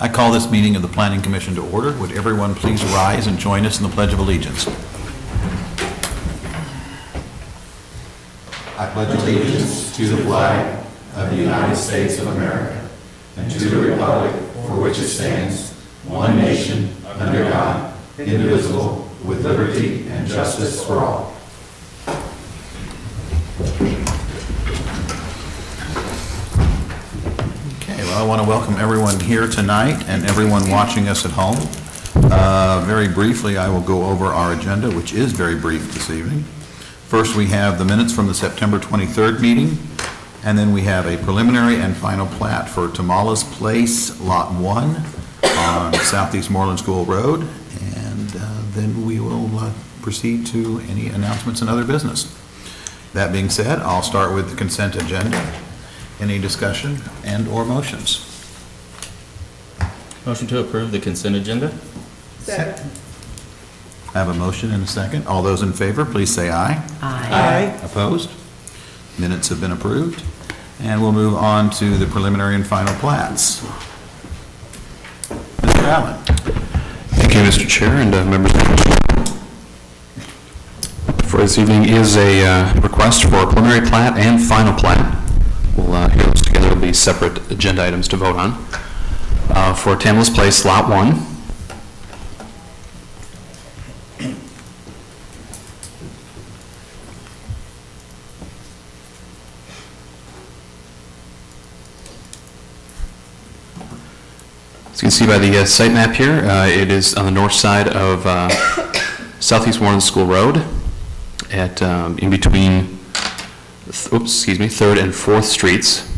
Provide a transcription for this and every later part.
I call this meeting of the Planning Commission to order. Would everyone please rise and join us in the Pledge of Allegiance? I pledge allegiance to the flag of the United States of America and to the republic for which it stands, one nation, under God, indivisible, with liberty and justice for all. Okay, well, I want to welcome everyone here tonight and everyone watching us at home. Very briefly, I will go over our agenda, which is very brief this evening. First, we have the minutes from the September 23rd meeting, and then we have a preliminary and final plat for Tamales Place, Lot 1 on Southeast Moreland School Road, and then we will proceed to any announcements and other business. That being said, I'll start with the consent agenda. Any discussion and or motions? Motion to approve the consent agenda? Second. I have a motion and a second. All those in favor, please say aye. Aye. Opposed? Minutes have been approved. And we'll move on to the preliminary and final plats. Mr. Allen. Thank you, Mr. Chair and members of the Commission. For this evening is a request for a preliminary plat and final plat. We'll hear those together. It'll be separate agenda items to vote on. For Tamales Place, Lot 1. As you can see by the site map here, it is on the north side of Southeast Moreland School Road at in between 3rd and 4th Streets.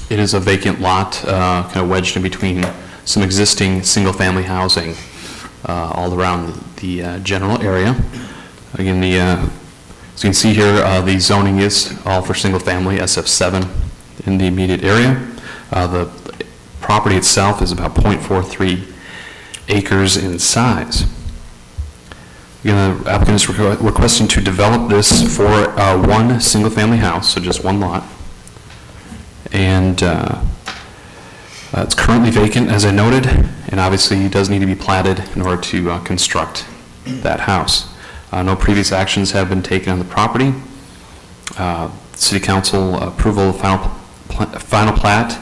It is a vacant lot kind of wedged in between some existing single-family housing all around the general area. Again, as you can see here, the zoning is all for single-family, SF7 in the immediate area. The property itself is about 0.43 acres in size. Again, the applicant is requesting to develop this for one single-family house, so just one lot. And it's currently vacant, as I noted, and obviously it does need to be platted in order to construct that house. No previous actions have been taken on the property. City Council approval of final plat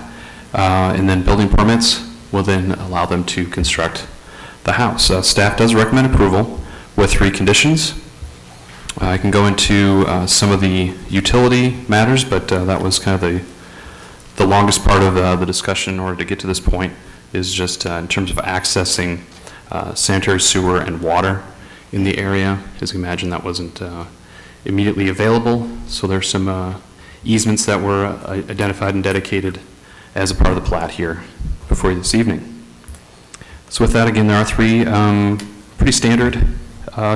and then building permits will then allow them to construct the house. Staff does recommend approval with 3 conditions. I can go into some of the utility matters, but that was kind of the longest part of the discussion in order to get to this point is just in terms of accessing sanitary sewer and water in the area. As you imagine, that wasn't immediately available, so there's some easements that were identified and dedicated as a part of the plat here before you this evening. So with that, again, there are 3 pretty standard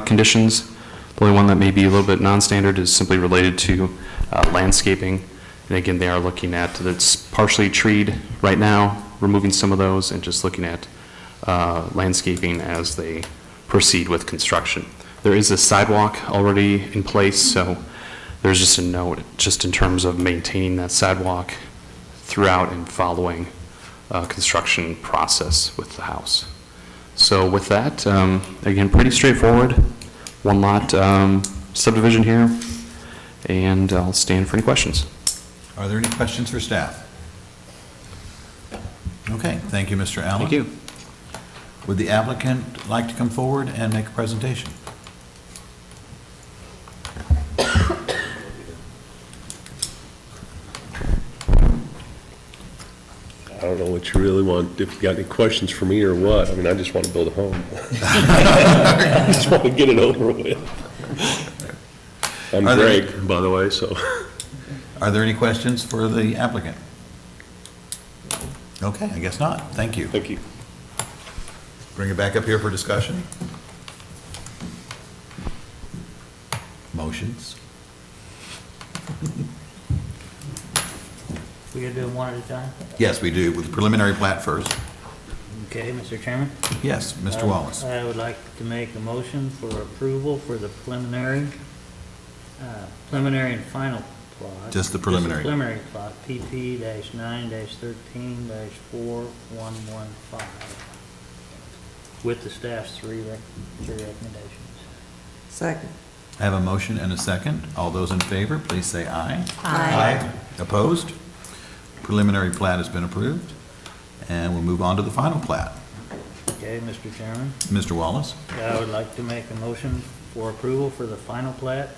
conditions. The only one that may be a little bit non-standard is simply related to landscaping. And again, they are looking at that's partially treed right now, removing some of those, and just looking at landscaping as they proceed with construction. There is a sidewalk already in place, so there's just a note just in terms of maintaining that sidewalk throughout and following construction process with the house. So with that, again, pretty straightforward. One lot subdivision here, and I'll stand for any questions. Are there any questions for staff? Okay, thank you, Mr. Allen. Thank you. Would the applicant like to come forward and make a presentation? I don't know what you really want, if you got any questions for me or what. I mean, I just want to build a home. I just want to get it over with. I'm Greg, by the way, so. Are there any questions for the applicant? Okay, I guess not. Thank you. Thank you. Bring it back up here for discussion. Motions? We gotta do them one at a time? Yes, we do, with the preliminary plat first. Okay, Mr. Chairman? Yes, Mr. Wallace. I would like to make a motion for approval for the preliminary and final plot. Just the preliminary. Preliminary plot, PP-9-13-4115, with the staff's three recommendations. Second. I have a motion and a second. All those in favor, please say aye. Aye. Opposed? Preliminary plat has been approved, and we'll move on to the final plat. Okay, Mr. Chairman, Mr. Wallace? I would like to make a motion for approval for the final plat,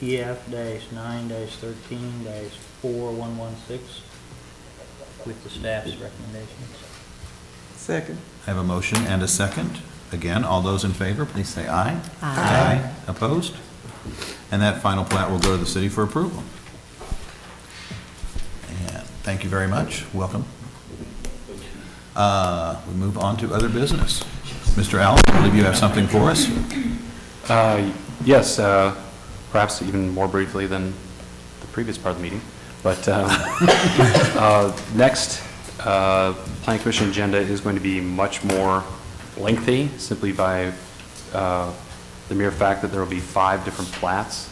PF-9-13-4116, with the staff's recommendations. Second. I have a motion and a second. Again, all those in favor, please say aye. Aye. Opposed? And that final plat will go to the city for approval. And thank you very much. Welcome. We move on to other business. Mr. Allen, I believe you have something for us. Yes, perhaps even more briefly than the previous part of the meeting. But next, Planning Commission agenda is going to be much more lengthy, simply by the mere fact that there will be 5 different plats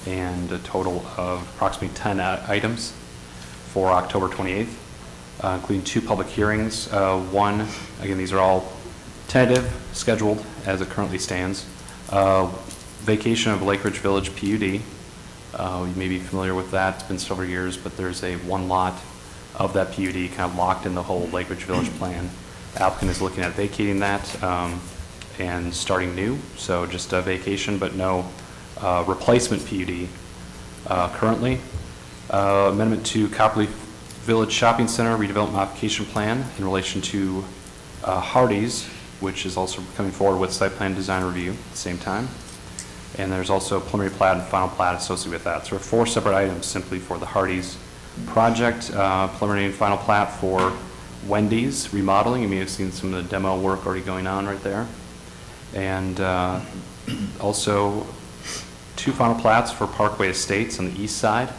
and a total of approximately 10 items for October 28th, including 2 public hearings. One, again, these are all tentative, scheduled as it currently stands. Vacation of Lake Ridge Village PUD. You may be familiar with that. It's been several years, but there's one lot of that PUD kind of locked in the whole Lake Ridge Village plan. Applicant is looking at vacating that and starting new, so just a vacation, but no replacement PUD currently. Amendment to Copperleaf Village Shopping Center redevelopment modification plan in relation to Hardee's, which is also coming forward with site plan design review at the same time. And there's also preliminary plat and final plat associated with that. So there are 4 separate items simply for the Hardee's project. Preliminary and final plat for Wendy's remodeling. You may have seen some of the demo work already going on right there. And also 2 final plats for Parkway Estates on the east side.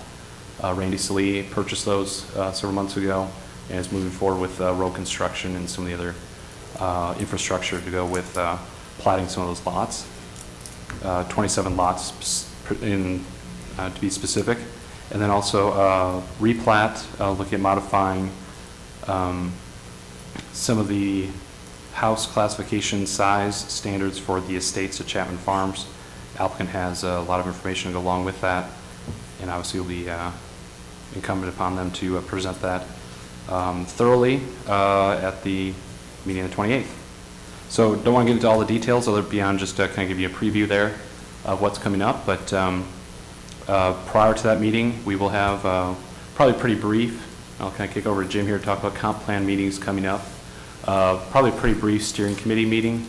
Randy Salee purchased those several months ago and is moving forward with road construction and some of the other infrastructure to go with platting some of those lots. 27 lots to be specific. And then also replat, looking at modifying some of the house classification size standards for the estates at Chapman Farms. Applicant has a lot of information to go along with that, and obviously will be incumbent upon them to present that thoroughly at the meeting on the 28th. So don't want to get into all the details other beyond just kind of give you a preview there of what's coming up, but prior to that meeting, we will have probably pretty brief. I'll kind of kick over to Jim here to talk about comp plan meetings coming up. Probably a pretty brief steering committee meeting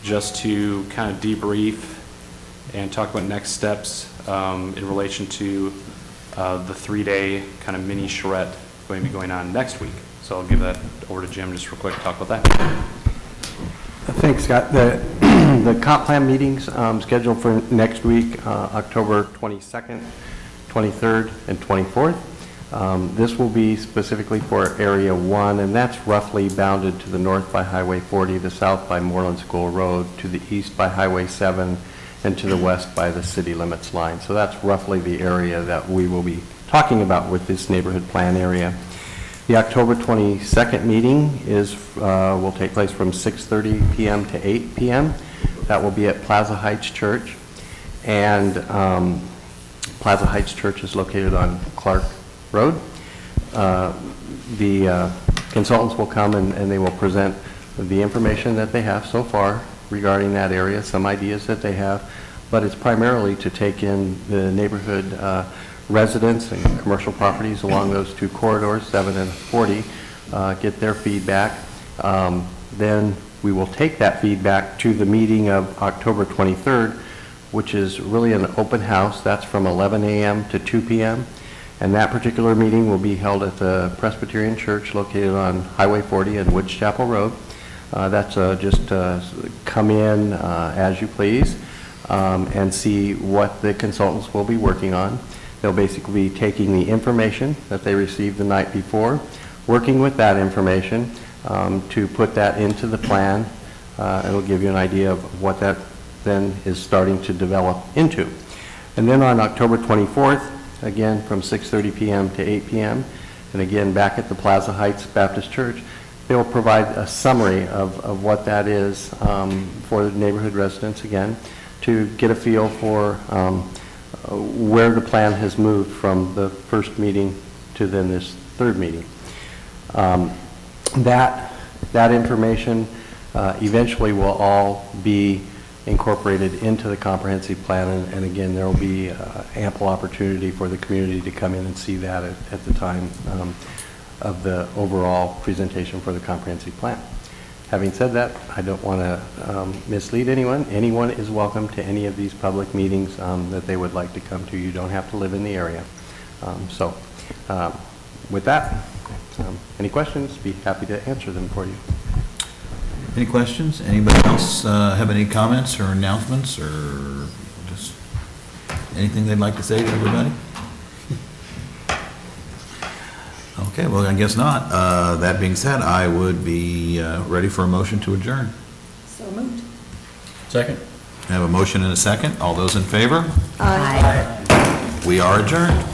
just to kind of debrief and talk about next steps in relation to the 3-day kind of mini charrette going to be going on next week. So I'll give that over to Jim just real quick to talk about that. Thanks, Scott. The comp plan meetings scheduled for next week, October 22nd, 23rd, and 24th. This will be specifically for Area 1, and that's roughly bounded to the north by Highway 40, the south by Moreland School Road, to the east by Highway 7, and to the west by the city limits line. So that's roughly the area that we will be talking about with this neighborhood plan area. The October 22nd meeting will take place from 6:30 p.m. to 8 p.m. That will be at Plaza Heights Church. And Plaza Heights Church is located on Clark Road. The consultants will come and they will present the information that they have so far regarding that area, some ideas that they have, but it's primarily to take in the neighborhood residents and commercial properties along those 2 corridors, 7 and 40, get their feedback. Then we will take that feedback to the meeting of October 23rd, which is really an open house. That's from 11 a.m. to 2 p.m. And that particular meeting will be held at the Presbyterian Church located on Highway 40 and Woods Chapel Road. That's just come in as you please and see what the consultants will be working on. They'll basically be taking the information that they received the night before, working with that information to put that into the plan. It'll give you an idea of what that then is starting to develop into. And then on October 24th, again, from 6:30 PM to 8 PM. And again, back at the Plaza Heights Baptist Church, they will provide a summary of what that is for the neighborhood residents, again, to get a feel for where the plan has moved from the first meeting to then this third meeting. That information eventually will all be incorporated into the comprehensive plan, and again, there will be ample opportunity for the community to come in and see that at the time of the overall presentation for the comprehensive plan. Having said that, I don't want to mislead anyone. Anyone is welcome to any of these public meetings that they would like to come to. You don't have to live in the area. With that, any questions? Be happy to answer them for you. Any questions? Anybody else have any comments or announcements or just anything they'd like to say to everybody? Okay, well, I guess not. That being said, I would be ready for a motion to adjourn. So moved. Second? I have a motion and a second. All those in favor? Aye. We are adjourned.